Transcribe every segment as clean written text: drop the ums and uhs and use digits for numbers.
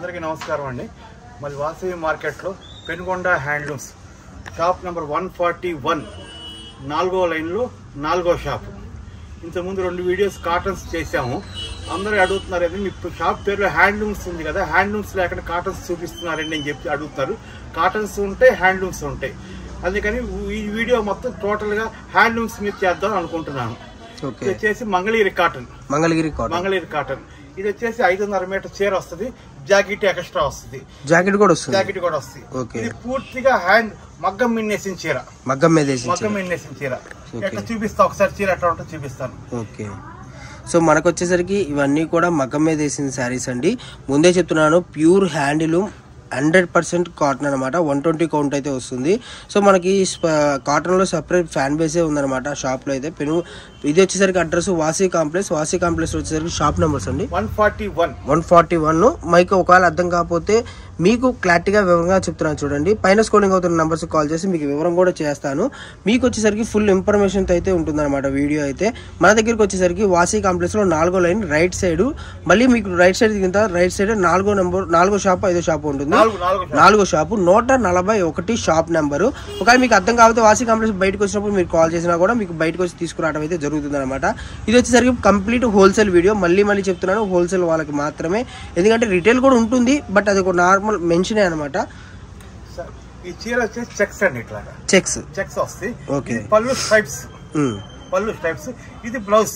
అందరికీ నమస్కారం అండి. మరి వాసవి మార్కెట్లో పెనుగొండ హ్యాండ్లూమ్స్ షాప్ నెంబర్ 141 4వ లైన్లో 4వ షాపు. ఇంతకుముందు 2 వీడియోస్ కాటన్స్ చేశాము. అందరూ అడుగుతున్నారు అది మీ షాప్ పేరులో హ్యాండ్లూమ్స్ ఉంది కదా, హ్యాండ్లూమ్స్ లేకుండా కాటన్స్ చూపిస్తున్నారండి అని చెప్పి అడుగుతారు. కాటన్స్ ఉంటాయి, హ్యాండ్లూమ్స్ ఉంటాయి. అందుకని ఈ వీడియో మొత్తం టోటల్గా హ్యాండ్లూమ్స్ మీద చేద్దాం అనుకుంటున్నాను. ఇది వచ్చేసి మంగళగిరి కాటన్. ఇది వచ్చేసి 5.5 మీటర్ చీర వస్తుంది, జాకెట్ ఎక్స్ట్రా వస్తుంది, జాకెట్ కూడా వస్తుంది. ఇది పూర్తిగా హ్యాండ్ మగ్గం మిన్నేసిన చీర, ఎట్లా చూపిస్తా ఒకసారి చీర ఎట్లా ఉంటుందో చూపిస్తాను. ఓకే, సో మనకు వచ్చేసరికి ఇవన్నీ కూడా మగ్గం మీద వేసిన శారీస్ అండి. ముందే చెప్తున్నాను, ప్యూర్ హ్యాండ్లూమ్ 100% కాటన్ అనమాట. 120 కౌంట్ అయితే వస్తుంది. సో మనకి కాటన్ లో సెపరేట్ ఫ్యాన్ బేసే ఉందన్నమాట షాప్ లో అయితే. ఇది వచ్చేసరికి అడ్రస్ వాసీ కాంప్లెక్స్ వచ్చేసరికి షాప్ నెంబర్స్ అండి 141. మైక్ ఒకవేళ అర్థం కాకపోతే మీకు క్లారిటీగా వివరంగా చెప్తున్నాను చూడండి. పైన స్క్రోలింగ్ అవుతున్న నెంబర్స్ కాల్ చేసి మీకు వివరం కూడా చేస్తాను. మీకు వచ్చేసరికి ఫుల్ ఇన్ఫర్మేషన్ అయితే ఉంటుందన్నమాట వీడియో అయితే. మన దగ్గరికి వచ్చేసరికి వాసీ కాంప్లెక్స్ లో 4వ లైన్ రైట్ సైడ్, మళ్ళీ మీకు రైట్ సైడ్ దిగిన తర్వాత రైట్ సైడ్ 4వ షాప్ 5వ షాప్ ఉంటుంది. 4వ షాపు 141 షాప్ నెంబరు. ఒకవేళ మీకు అర్థం కాకపోతే వాసీ కాంప్లెక్స్ బయటకు వచ్చినప్పుడు మీరు కాల్ చేసినా కూడా మీకు బయటకు వచ్చి తీసుకురావడం అయితే జరుగుతుంది అనమాట. ఇది వచ్చేసరికి కంప్లీట్ హోల్సేల్ వీడియో. మళ్ళీ చెప్తున్నాను, హోల్సేల్ వాళ్ళకి మాత్రమే. ఎందుకంటే రిటైల్ కూడా ఉంటుంది, బట్ అది ఒక నార్మల్ మెన్షన్ అనమాట. ఈ చీర వచ్చేసి చెక్స్ అండి, ఇట్లా చెక్స్ వస్తాయి. ఓకే, పళ్ళు స్ట్రైప్స్. ఇది బ్లౌజ్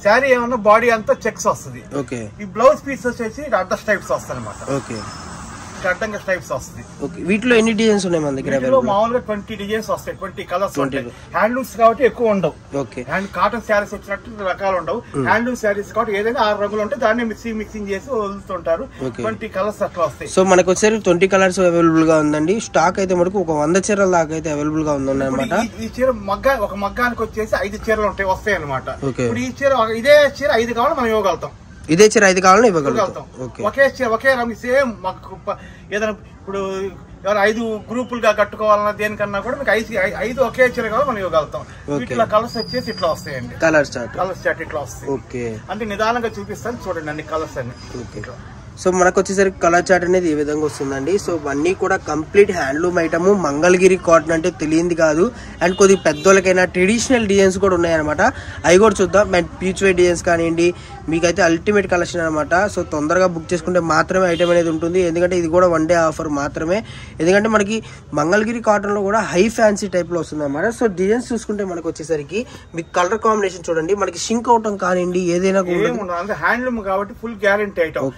శారీ ఏమన్నా బాడీ అంతా చెక్స్ వస్తుంది. ఓకే, ఈ బ్లౌజ్ పీస్ వచ్చేసి అడ్డ స్ట్రైప్స్ వస్తాయి అనమాట. ఓకే, అడ్డంగా స్ట్రైప్స్ వస్తుంది. వీటిలో ఎన్ని డిజైన్స్ ఉన్నాయి మన దగ్గర? మామూలుగా 20 డిజైన్స్ వస్తాయి, 20 కలర్స్ ఉంటాయి. హ్యాండ్లూమ్స్ కాబట్టి ఎక్కువ ఉండవు. ఓకే, అండ్ కాటన్ శారీస్ వచ్చినట్టు రకాలు ఉండవు. హ్యాండ్లూమ్ శారీస్ కాబట్టి ఏదైనా 6 రంగులు ఉంటాయి, దాన్ని మిక్సింగ్ చేసి వదులుతుంటారు. 20 కలర్స్ అట్లా వస్తాయి. సో మనకు వచ్చేసరికి 20 కలర్స్ అవైలబుల్ గా ఉందండి. స్టాక్ అయితే మనకు ఒక 100 చీరల దాకా అయితే అవైలబుల్ గా ఉందన్నమాట. ఈ చీర ఒక మగ్గానికి వచ్చేసి 5 చీరలు వస్తాయి అనమాట. ఇప్పుడు ఈ చీర ఇదే చీర 5 కావాలి మనం ఇవ్వగలుగుతాం. ఇదే చీర 5 కావాలని ఇవ్వగలుగుతాం. ఒకే రంగు సేమ్. ఏదైనా ఇప్పుడు ఎవరు 5 గ్రూపులుగా కట్టుకోవాలన్నా దేనికన్నా కూడా మీకు 5 ఒకే చీర కావాలి మనం ఇవ్వగలుగుతాం. వీటిలో కలర్స్ వచ్చేసి ఇట్లా వస్తాయండి, కలర్ చార్ట్ ఇట్లా వస్తాయి. ఓకే, అంటే నిదానంగా చూపిస్తాను చూడండి అన్ని కలర్స్ అన్ని. సో మనకు వచ్చేసరికి కలర్ చార్ట్ అనేది ఈ విధంగా వస్తుందండి. సో అన్నీ కూడా complete handloom item. Mangalagiri cotton అంటే తెలియంది కాదు. అండ్ కొద్ది పెద్దోళ్ళకైనా ట్రెడిషనల్ డిజైన్స్ కూడా ఉన్నాయన్నమాట. అవి కూడా చూద్దాం. అండ్ పీచ్ వే డిజైన్స్ కానివ్వండి, మీకైతే అల్టిమేట్ కలెక్షన్ అనమాట. సో తొందరగా బుక్ చేసుకుంటే మాత్రమే ఐటమ్ అనేది ఉంటుంది. ఎందుకంటే ఇది కూడా 1 డే ఆఫర్ మాత్రమే. ఎందుకంటే మనకి మంగళగిరి కాటన్ లో కూడా హై ఫ్యాన్సీ టైప్ లో వస్తుంది అనమాట. సో డిజైన్స్ చూసుకుంటే మనకు వచ్చేసరికి మీకు కలర్ కాంబినేషన్ చూడండి, మనకి షింక్ అవటం కానివ్వండి ఏదైనా హ్యాండ్లూమ్ కాబట్టి ఫుల్ గ్యారంటీ ఐటమ్.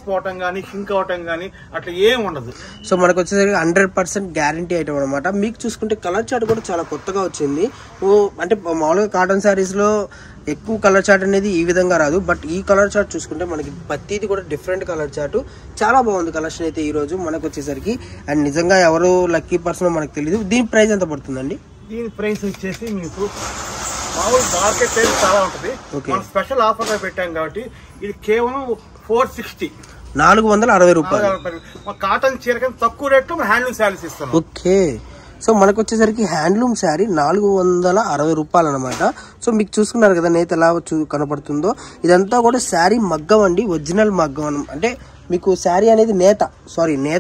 పోవటం గానీ షింక్ అవటం గానీ అట్లా ఏం ఉండదు. సో మనకు వచ్చేసరికి 100% గ్యారంటీ ఐటమ్ అనమాట. మీకు చూసుకుంటే కలర్ చార్ట్ కూడా చాలా కొత్తగా వచ్చింది. అంటే మామూలుగా కాటన్ శారీస్ లో ఎక్కువ కలర్ చార్ట్ అనేది ఈ విధంగా రాదు, బట్ ఈ కలర్ చార్ట్ చూసుకుంటే మనకి ప్రతిది కూడా డిఫరెంట్ కలర్ చార్ట్. చాలా బాగుంది కలెక్షన్ అయితే ఈ రోజు మనకు వచ్చేసరికి. అండ్ నిజంగా ఎవరు లక్కీ పర్సన్ మనకు తెలియదు. దీని ప్రైస్ ఎంత పడుతుందండి? దీని ప్రైస్ వచ్చేసి మీకు మామూలు మార్కెట్ ప్రైస్ చాలా ఉంటుంది. మనం స్పెషల్ ఆఫర్ లో పెట్టాం కాబట్టి ఇది కేవలం 460 460 రూపాయలు. కాటన్ చీర కన్నా తక్కువ రేట్లో హ్యాండ్లూమ్ శారీస్ ఇస్తాం. ఓకే, సో మనకు వచ్చేసరికి హ్యాండ్లూమ్ శారీ 460 రూపాయలు అనమాట. సో మీకు చూసుకున్నారు కదా నేత ఎలా కనపడుతుందో, ఇదంతా కూడా శారీ మగ్గం అండి, ఒరిజినల్ మగ్గం. అంటే మీకు శారీ అనేది నేత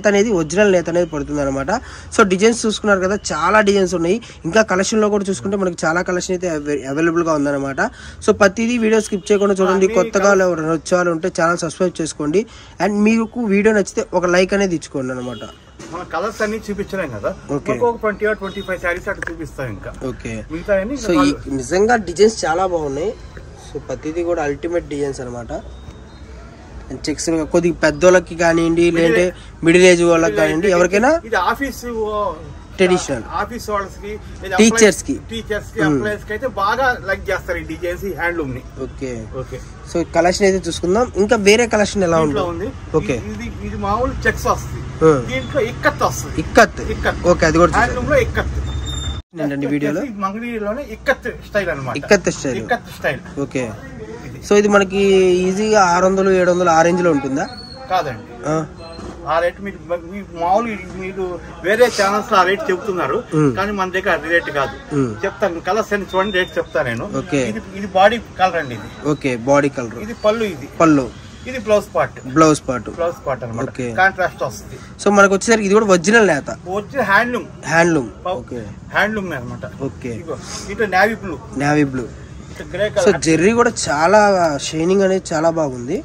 అనేది ఒరిజినల్ నేత అనేది పడుతుంది అనమాట. సో డిజైన్స్ చూసుకున్నారు కదా, చాలా డిజైన్స్ ఉన్నాయి. ఇంకా కలెక్షన్ లో కూడా చూసుకుంటే మనకి చాలా కలెక్షన్ అయితే అవైలబుల్ గా ఉందన్నమాట. సో ప్రతిదీ వీడియో స్కిప్ చేయకుండా చూడండి. కొత్తగా వచ్చేవాళ్ళు ఉంటే ఛానల్ సబ్స్క్రైబ్ చేసుకోండి. అండ్ మీకు వీడియో నచ్చితే ఒక లైక్ అనేది ఇచ్చుకోండి అనమాట. మన కలర్స్ అన్ని చూపించలేం కదా, 20-25 శారీస్ అట్లా చూపిస్తాం ఇంకా. ఓకే, సో ఈ నిజంగా డిజైన్స్ చాలా బాగున్నాయి. సో ప్రతిదీ కూడా అల్టిమేట్ డిజైన్స్ అనమాట. చెక్స్ కొద్దిగా పెద్దోళ్ళకి కానివ్వండి, లేదంటే మిడిల్ ఏజ్ వాళ్ళకి కానివ్వండి, ఎవరికైనా ట్రెడిషనల్ ఆఫీస్ వాళ్ళకి, టీచర్స్ కి ఎంప్లాయీస్ కి అయితే బాగా లైక్ చేస్తారు ఈ డిజైన్స్, ఈ హ్యాండ్లూమ్ ని. ఓకే, సో కలెక్షన్ అయితే చూసుకుందాం. ఇంకా వేరే కలెక్షన్ ఎలా ఉంటుంది? ఓకే, ఇది మామూలు చెక్స్ వస్తుంది, దీంట్లో ఇక్కత్ వస్తుంది. ఇక్కత్, ఓకే, అది కూడా హ్యాండ్లూమ్ లో ఇక్కత్ వీడియోలో. మంగళగిరిలోనే ఇక్కత్ స్టైల్ అనమాట. ఇక్కత్ స్టైల్. ఓకే, సో ఇది మనకి ఈజీగా 600-700 ఆ రేంజ్ లో ఉంటుందా? కాదండి, ఆ రేట్ మీకు మామూలు మీరు వేరే ఛానల్స్ లో ఆ రేట్ చెప్తున్నారు, కానీ మన దగ్గర అది రేట్ కాదు. చెప్తాను కలర్స్ అని చూడండి, రేట్ చెప్తా నేను. ఇది బాడీ కలర్ అండి. ఇది ఓకే, బాడీ కలర్. ఇది పళ్ళు, ఇది పళ్ళు ఇది బ్లౌజ్ పార్ట్ అన్నమాట, కాంట్రాస్ట్ వస్తుంది. సో మనకు వచ్చేసరికి ఇది కూడా ఒరిజినల్ నేత, ఒరిజినల్ హ్యాండ్లూమ్ అన్నమాట. ఓకే, ఇటు navy blue grey colour. So Jerry కూడా చాలా షైనింగ్ అనేది చాలా బాగుంది.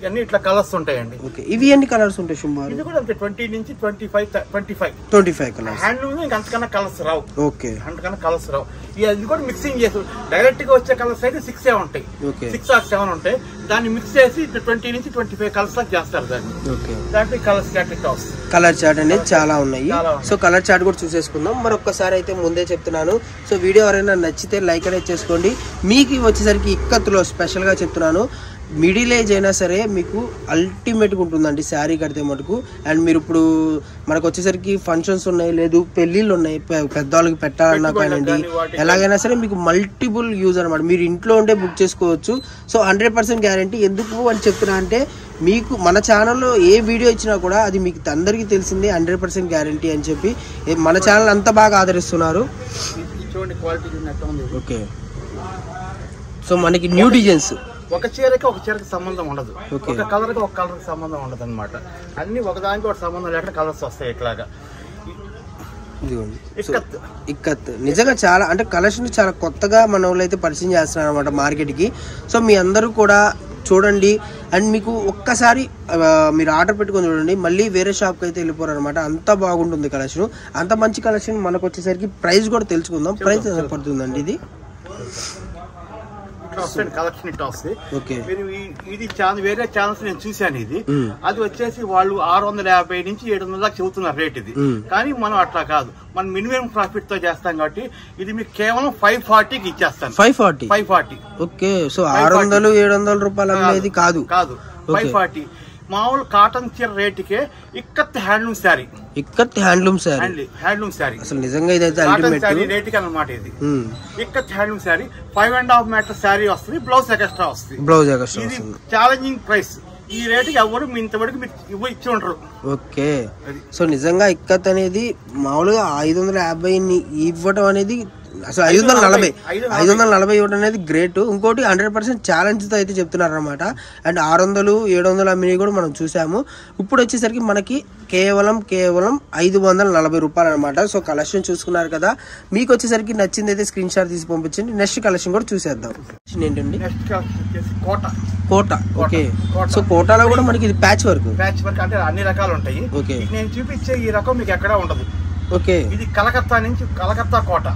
ఇవన్నీ ఇట్లా కలర్స్ ఉంటాయండి. ఓకే, ఇవి ఎన్ని కలర్స్ ఉంటాయి సుమారు? ఇది కూడా అంతే 20 నుంచి 25 కలర్స్. హ్యాండ్లూమ్ ఇంకా అంతకన్నా కలర్స్ రావు. ఓకే, అంతకన్నా కలర్స్ రావు. ఇది కూడా మిక్సింగ్ చేసి డైరెక్ట్ గా వచ్చే కలర్స్ అయితే 6 ఉంటాయి, 6 or 7 ఉంటాయి. దాన్ని మిక్స్ చేసి 20 నుంచి 25 కలర్స్ లాగా చేస్తారు దాన్ని. ఓకే, దాంట్లో కలర్ చాట్ ఇట్లా వస్తుంది. కలర్ చాట్ అనేది చాలా ఉన్నాయి. సో కలర్ చాట్ కూడా చూసేసుకుందాం. మరొక్కసారి అయితే ముందే చెప్తున్నాను, సో వీడియో ఎవరైనా నచ్చితే లైక్ అనేది చేసుకోండి. మీకు వచ్చేసరికి ఇక్కత్తులో స్పెషల్ గా చెప్తున్నాను, మిడిల్ ఏజ్ అయినా సరే మీకు అల్టిమేట్గా ఉంటుందండి శారీ కడితే మటుకు. అండ్ మీరు ఇప్పుడు మనకు వచ్చేసరికి ఫంక్షన్స్ ఉన్నాయి, లేదు పెళ్ళిళ్ళు ఉన్నాయి, పెద్దవాళ్ళకి పెట్టాలన్నా కానివ్వండి, ఎలాగైనా సరే మీకు మల్టిపుల్ యూజ్ అనమాట. మీరు ఇంట్లో ఉంటే బుక్ చేసుకోవచ్చు. So 100% guarantee. ఎందుకు అని చెప్తున్నా అంటే, మీకు మన ఛానల్లో ఏ వీడియో ఇచ్చినా కూడా అది మీకు అందరికీ తెలిసిందే 100% గ్యారంటీ అని చెప్పి మన ఛానల్ అంత బాగా ఆదరిస్తున్నారు. ఓకే, సో మనకి న్యూ డిజైన్స్ ఒక చీరకి సంబంధం ఉండదు, ఒక కలర్ కి ఒక కలర్ కి సంబంధం ఉండదు అనమాట. అన్ని ఒకదానికి ఒక సంబంధం లేకుండా కలర్స్ వస్తాయి ఇట్లాగా. ఇక్కత్ నిజంగా చాలా అంటే కలెక్షన్ చాలా కొత్తగా మన వాళ్ళు అయితే పరిచయం చేస్తున్నారు అనమాట మార్కెట్ కి. సో మీ అందరూ కూడా చూడండి. అండ్ మీకు ఒక్కసారి మీరు ఆర్డర్ పెట్టుకొని చూడండి, మళ్ళీ వేరే షాప్కి అయితే వెళ్ళిపోరు అనమాట. అంత బాగుంటుంది కలెక్షన్, అంత మంచి కలెక్షన్. మనకు వచ్చేసరికి ప్రైస్ కూడా తెలుసుకుందాం. ప్రైస్ ఎంత పడుతుందండి ఇది? కలెక్షన్ ఇట్లా వస్తుంది. ఇది వేరే ఛానల్స్ నేను చూశాను. ఇది అది వచ్చేసి వాళ్ళు 650 నుంచి 700 దాకా చెబుతున్నారు రేట్ ఇది. కానీ మనం అట్లా కాదు, మనం మినిమం ప్రాఫిట్ తో చేస్తాం కాబట్టి ఇది మీకు కేవలం 540కి ఇచ్చేస్తాను. 540. ఓకే, సో 600-700 రూపాయలు అనేది కాదు, 540. మామూలు కాటన్ చీర రేటుకే ఇక్కత్ హ్యాండ్లూమ్ శారీ అసలు నిజంగా ఇదైతే అల్టిమేట్ రేటుకి అన్నమాట. ఇది ఇక్కత్ హ్యాండ్లూమ్ శారీ 5.5 మీటర్ శారీ వస్తుంది, బ్లౌజ్ ఎక్స్ట్రా వస్తుంది. ఇది ఛాలెంజింగ్ ప్రైస్. ఈ రేటుకి ఎవరు ఇంతవరకు మీరు ఇచ్చి ఉండరు. ఓకే, సో నిజంగా ఇక్కత్ అనేది మామూలుగా 550 ఇవ్వడం అనేది అసలు 540 ఇవ్వడం అనేది గ్రేట్. ఇంకోటి 100% ఛాలెంజ్ తో అయితే చెప్తున్నారు అనమాట. అండ్ 600-700 అమ్మిని కూడా మనం చూసాము. ఇప్పుడు వచ్చేసరికి మనకి కేవలం 540 రూపాయలు అనమాట. సో కలెక్షన్ చూసుకున్నారు కదా, మీకు వచ్చేసరికి నచ్చింది అయితే స్క్రీన్ షాట్ తీసి పంపించండి. నెక్స్ట్ కలెక్షన్ కూడా చూసేద్దాం. ఏంటండి? కోట. ఓకే, సో కోటాలో కూడా మనకి ఇది ప్యాచ్ వర్క్ అంటే అన్ని రకాలు ఉంటాయి. ఓకే, నేను చూపించే ఈ రకం మీకు ఎక్కడా ఉండదు. ఓకే, ఇది కలకత్తా కోట.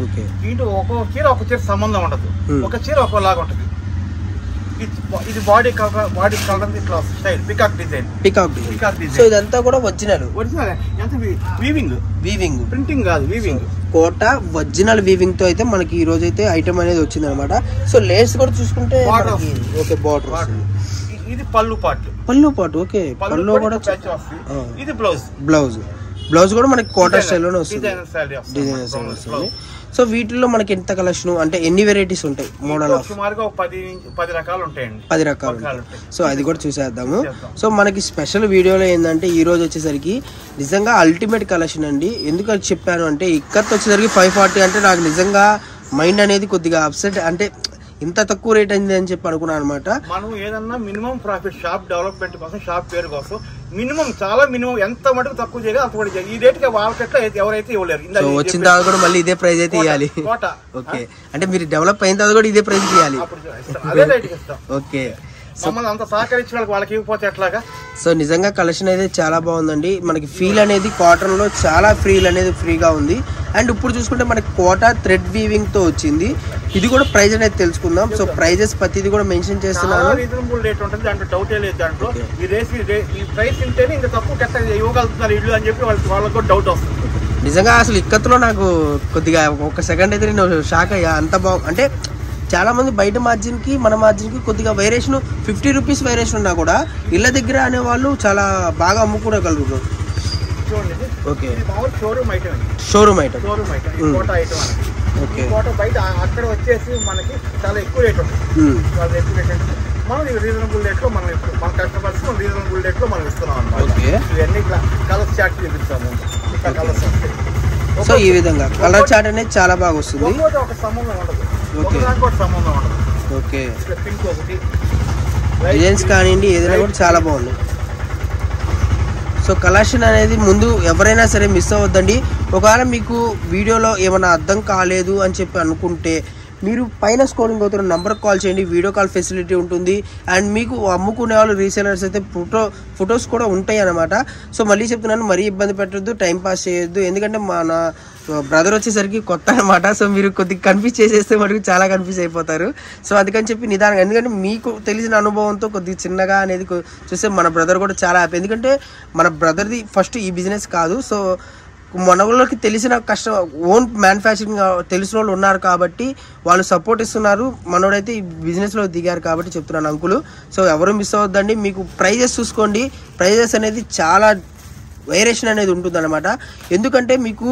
ఓకే, దీంట్లో ఒక చీర సంబంధం ఉండదు, ఒక చీర ఒకలాగా ఉంటుంది. ఇది బాడీ కలర్ ఇట్లా స్టైల్ పికాక్ డిజైన్. సో ఇదంతా కూడా ఒరిజినల్ ఎంత వీవింగ్ ప్రింటింగ్ కాదు, వీవింగ్. కోట ఒరిజినల్ వీవింగ్ తో అయితే మనకి ఈ రోజు అయితే ఐటమ్ అనేది వచ్చింది అనమాట. సో లేస్ కూడా చూసుకుంటే ఓకే, బార్డర్. ఇది పళ్ళు పాటు. ఓకే, పళ్ళు కూడా ఇది బ్లౌజ్ కూడా మనకి కోట స్టైల్లోనే వస్తుంది, డిజైనర్ స్టైల్ వస్తుంది. సో వీటిల్లో మనకి ఎంత కలెక్షన్ అంటే ఎన్ని వెరైటీస్ ఉంటాయి? మోడల్ సుమారుగా 10 రకాలు ఉంటాయండి. 10 రకాలు. సో అది కూడా చూసేద్దాము. సో మనకి స్పెషల్ వీడియోలో ఏంటంటే ఈ రోజు వచ్చేసరికి నిజంగా అల్టిమేట్ కలెక్షన్ అండి. ఎందుకు చెప్పాను అంటే ఇక్కత్ వచ్చేసరికి 540 అంటే నాకు నిజంగా మైండ్ అనేది కొద్దిగా అప్సెట్. అంటే ఇంత తక్కువ రేట్ అయింది అని చెప్పి అనుకున్నాను అనమాట. మనం ఏదన్నా మినిమం ప్రాఫిట్, షాప్ డెవలప్మెంట్ కోసం, షాప్ పేరు కోసం చాలా మినిమం ఎంత మటుకు తక్కువ చేయాలి అంత మటుకు ఈ రేట్ కి మార్కెట్ లో ఎవరైతే ఇవ్వలేరు. వచ్చిన తర్వాత కూడా మళ్ళీ ఇదే ప్రైస్ అయితే ఇవ్వాలి. ఓకే, అంటే మీరు డెవలప్ అయిన తర్వాత కూడా ఇదే ప్రైస్ ఇవ్వాలి. అదే రేట్ ఇస్తాం. ఓకే, మమ్మల్ని అంత సహకరించిన వాళ్ళకి ఇవ్వకపోతే ఎట్లాగా? సో నిజంగా కలెక్షన్ అయితే చాలా బాగుందండి. మనకి ఫీల్ అనేది కాటన్ లో చాలా ఫ్రీగా ఉంది. అండ్ ఇప్పుడు చూసుకుంటే మనకి కోట థ్రెడ్ వీవింగ్ తో వచ్చింది. ఇది కూడా ప్రైస్ అనేది తెలుసుకుందాం. సో ప్రైజెస్ ప్రతిది కూడా మెన్షన్ చేస్తున్నాను. రీజనబుల్ రేట్ ఉంటుంది, దాంట్లో డౌటే లేదు. దాంట్లో ఈ ప్రైస్ తింటేనే ఇంకా తక్కువ ఇవ్వగలుగుతున్నారు ఇల్లు అని చెప్పి వాళ్ళకి కూడా డౌట్ వస్తుంది. నిజంగా అసలు ఇక్కత్తులో నాకు కొద్దిగా ఒక సెకండ్ అయితే నేను షాక్ అయ్యా. అంత అంటే చాలా మంది బయట మార్జిన్ కి మన మార్జిన్ కి కొద్దిగా వేరియేషన్ 50 రూపీస్ వేరియేషన్ ఉన్నా కూడా ఇళ్ళ దగ్గర అనే వాళ్ళు చాలా బాగా అమ్ముకోగలుగుతారు. Okay, showroom item. ఓకే, బయట అక్కడ వచ్చేసి మనకి చాలా ఎక్కువ రేట్ ఉంటుంది. మనం రీజనబుల్ రేట్ లో మన కస్టమర్స్ రీజనబుల్ రేట్ లో మనం ఇస్తున్నాం అన్నమాట. ఇవన్నీ కలర్స్ చాట్ చూపిస్తాము. కలర్స్ వస్తాయి. సో ఈ విధంగా కలర్ చాట్ అనేది చాలా బాగా వస్తుంది. ఒక సంబంధం ఉండదు, సంబంధం ఉండదు. ఓకే, పింక్ ఒకటి, డిజైన్స్ కానివ్వండి ఏదైనా కూడా చాలా బాగుంది. సో కలెక్షన్ అనేది ముందు ఎవరైనా సరే మిస్ అవ్వద్దండి. ఒకవేళ మీకు వీడియోలో ఏమైనా అర్థం కాలేదు అని చెప్పి అనుకుంటే మీరు పైన స్క్రోలింగ్ అవుతున్న నెంబర్కి కాల్ చేయండి. వీడియో కాల్ ఫెసిలిటీ ఉంటుంది. అండ్ మీకు అమ్ముకునే వాళ్ళు రీసేలర్స్ అయితే ఫొటోస్ కూడా ఉంటాయి అన్నమాట. సో మళ్ళీ చెప్తున్నాను, మరీ ఇబ్బంది పెట్టద్దు, టైం పాస్ చేయొద్దు. ఎందుకంటే మన బ్రదర్ వచ్చేసరికి కొత్త అనమాట. సో మీరు కొద్దిగా కన్ఫ్యూజ్ చేసేస్తే మటుకు చాలా కన్ఫ్యూజ్ అయిపోతారు. సో అందుకని చెప్పి నిదానంగా, ఎందుకంటే మీకు తెలిసిన అనుభవంతో కొద్దిగా చిన్నగా అనేది చూస్తే మన బ్రదర్ కూడా చాలా హ్యాపీ. ఎందుకంటే మన బ్రదర్ది ఫస్ట్ ఈ బిజినెస్ కాదు. సో మన వాళ్ళకి తెలిసిన కష్టం, ఓన్ మ్యానుఫ్యాక్చరింగ్ తెలిసిన వాళ్ళు ఉన్నారు కాబట్టి వాళ్ళు సపోర్ట్ ఇస్తున్నారు. మనోడైతే ఈ బిజినెస్లో దిగారు కాబట్టి చెప్తున్నాను అంకులు. సో ఎవరు మిస్ అవ్వద్దండి. మీకు ప్రైజెస్ చూసుకోండి. ప్రైజెస్ అనేది చాలా వేరియేషన్ అనేది ఉంటుంది అనమాట. ఎందుకంటే మీకు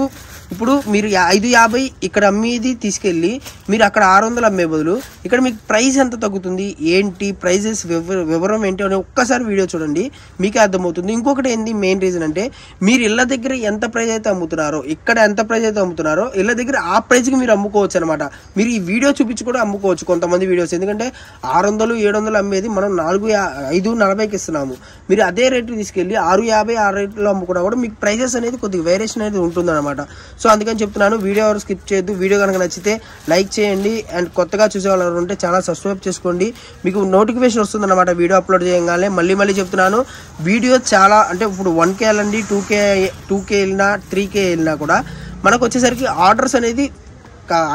ఇప్పుడు మీరు 550 ఇక్కడ అమ్మేది తీసుకెళ్ళి మీరు అక్కడ 600 అమ్మే బదులు ఇక్కడ మీకు ప్రైస్ ఎంత తగ్గుతుంది, ఏంటి ప్రైజెస్ వివరం ఏంటి అని ఒక్కసారి వీడియో చూడండి, మీకే అర్థమవుతుంది. ఇంకొకటి ఏంది మెయిన్ రీజన్ అంటే, మీరు ఇళ్ళ దగ్గర ఎంత ప్రైస్ అయితే అమ్ముతున్నారో, ఇక్కడ ఎంత ప్రైస్ అయితే అమ్ముతున్నారో ఇళ్ళ దగ్గర ఆ ప్రైస్కి మీరు అమ్ముకోవచ్చు అనమాట. మీరు ఈ వీడియో చూపించి కూడా అమ్ముకోవచ్చు కొంతమంది వీడియోస్. ఎందుకంటే 600 700 అమ్మేది మనం 540కి ఇస్తున్నాము. మీరు అదే రేటు తీసుకెళ్ళి 650 ఆ రేట్లో అమ్ముకున్నా కూడా మీకు ప్రైజెస్ అనేది కొద్దిగా వేరియేషన్ అనేది ఉంటుంది అనమాట. సో అందుకని చెప్తున్నాను, వీడియో ఎవరు స్కిప్ చేయొద్దు. వీడియో కనుక నచ్చితే లైక్ చేయండి. అండ్ కొత్తగా చూసే వాళ్ళు ఉంటే ఛానల్ సబ్స్క్రైబ్ చేసుకోండి. మీకు నోటిఫికేషన్ వస్తుంది అనమాట వీడియో అప్లోడ్ చేయగానే. మళ్ళీ చెప్తున్నాను, వీడియో చాలా అంటే ఇప్పుడు 1K వెళ్ళండి, 2K వెళ్ళినా 3K వెళ్ళినా కూడా మనకు వచ్చేసరికి ఆర్డర్స్ అనేది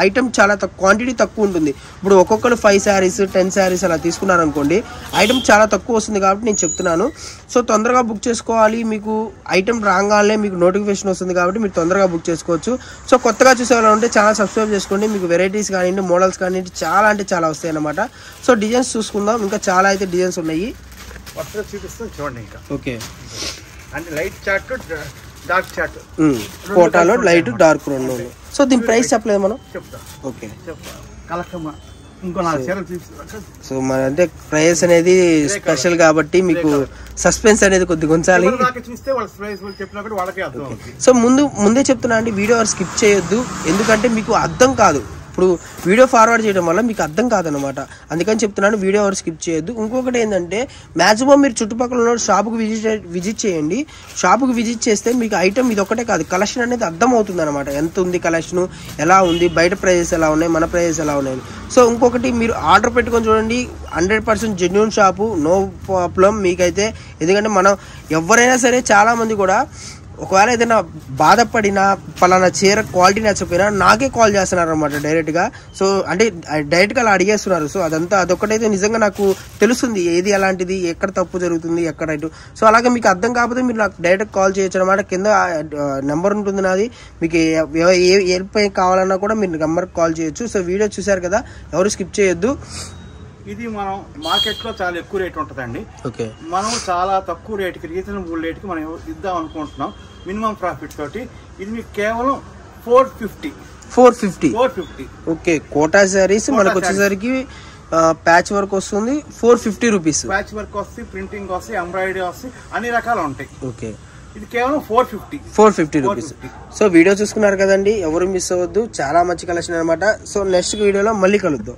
ఐటమ్ చాలా క్వాంటిటీ తక్కువ ఉంటుంది. ఇప్పుడు ఒక్కొక్కరు 5 శారీస్ 10 శారీస్ అలా తీసుకున్నారనుకోండి, ఐటమ్ చాలా తక్కువ వస్తుంది కాబట్టి నేను చెప్తున్నాను. సో తొందరగా బుక్ చేసుకోవాలి. మీకు ఐటమ్ రాగానే మీకు నోటిఫికేషన్ వస్తుంది కాబట్టి మీరు తొందరగా బుక్ చేసుకోవచ్చు. సో కొత్తగా చూసేవాళ్ళు ఉంటే ఛానల్ సబ్స్క్రైబ్ చేసుకోండి. మీకు వెరైటీస్ కానివ్వండి, మోడల్స్ కానివ్వండి చాలా అంటే చాలా వస్తాయి అన్నమాట. సో డిజైన్స్ చూసుకుందాం, ఇంకా చాలా అయితే డిజైన్స్ ఉన్నాయి. చూపిస్తాం చూడండి. ఇంకా ఓకే, అంటే లైట్ చార్ట్, డార్క్ చార్ట్, కోటాలో లైట్ డార్క్ రెండు. సో దీని ప్రైస్ చెప్పలేదు మనం, చెప్తా. ఓకే కలకమ్మ ఇంకో 4 చీరలు చూపిస్తా. సో మన అంటే ప్రైస్ అనేది స్పెషల్ కాబట్టి మీకు సస్పెన్స్ అనేది కొద్దిగా ఉంచాలి. చూస్తే వాళ్ళ ప్రైస్ చెప్పినా కూడా వాళ్ళకే అర్థం అవుతుంది. సో ముందే చెప్తున్నా అండి, వీడియో స్కిప్ చేయొద్దు. ఎందుకంటే మీకు అర్థం కాదు. ఇప్పుడు వీడియో ఫార్వర్డ్ చేయడం వల్ల మీకు అర్థం కాదనమాట. అందుకని చెప్తున్నాను, వీడియో ఎవరు స్కిప్ చేయొద్దు. ఇంకొకటి ఏంటంటే, మ్యాక్సిమం మీరు చుట్టుపక్కల ఉన్న షాపుకి విజిట్ చేయండి. షాపుకి విజిట్ చేస్తే మీకు ఐటమ్ ఇది ఒకటే కాదు, కలెక్షన్ అనేది అర్థం అవుతుంది అనమాట. ఎంత ఉంది కలెక్షన్, ఎలా ఉంది, బయట ప్రైజెస్ ఎలా ఉన్నాయి, మన ప్రైజెస్ ఎలా ఉన్నాయి. సో ఇంకొకటి మీరు ఆర్డర్ పెట్టుకొని చూడండి, 100% జెన్యూన్ షాపు, నో ప్రాబ్లం మీకైతే. ఎందుకంటే మనం ఎవరైనా సరే చాలామంది కూడా ఒకవేళ ఏదైనా బాధపడినా పలానా చీర క్వాలిటీ నచ్చకపోయినా నాకే కాల్ చేస్తున్నారు అనమాట డైరెక్ట్గా. సో అంటే డైరెక్ట్గా అలా అడిగేస్తున్నారు. సో అదొక్కటైతే నిజంగా నాకు తెలుస్తుంది, ఏది ఎలాంటిది, ఎక్కడ తప్పు జరుగుతుంది, ఎక్కడ రైట్. సో అలాగే మీకు అర్థం కాకపోతే మీరు నాకు డైరెక్ట్ కాల్ చేయొచ్చు అనమాట. కింద నెంబర్ ఉంటుంది నాది. మీకు ఏ పై కావాలన్నా కూడా మీరు నెంబర్కి కాల్ చేయొచ్చు. సో వీడియో చూసారు కదా, ఎవరు స్కిప్ చేయొద్దు. ఇది మనం మార్కెట్లో చాలా ఎక్కువ రేట్ ఉంటుందండి. ఓకే, మనం చాలా తక్కువ రేటుకి, రీజనబుల్ రేటుకి మనం ఇద్దాం అనుకుంటున్నాం మినిమం ప్రాఫిట్ తోటి. ఇది మీకు కేవలం 450. ఓకే, కోటా శారీస్ మనకు వచ్చేసరికి ప్యాచ్ వర్క్ వస్తుంది, 450 రూపీస్. ప్యాచ్ వర్క్ వస్తుంది, ప్రింటింగ్ వస్తుంది, ఎంబ్రాయిడరీ వస్తుంది, అన్ని రకాలు ఉంటాయి. ఓకే, ఇది కేవలం 450 రూపీస్. సో వీడియో చూసుకున్నారు కదండి, ఎవరు మిస్ అవ్వద్దు. చాలా మంచి కలెక్షన్ అనమాట. సో నెక్స్ట్ వీడియోలో మళ్ళీ కలుద్దాం.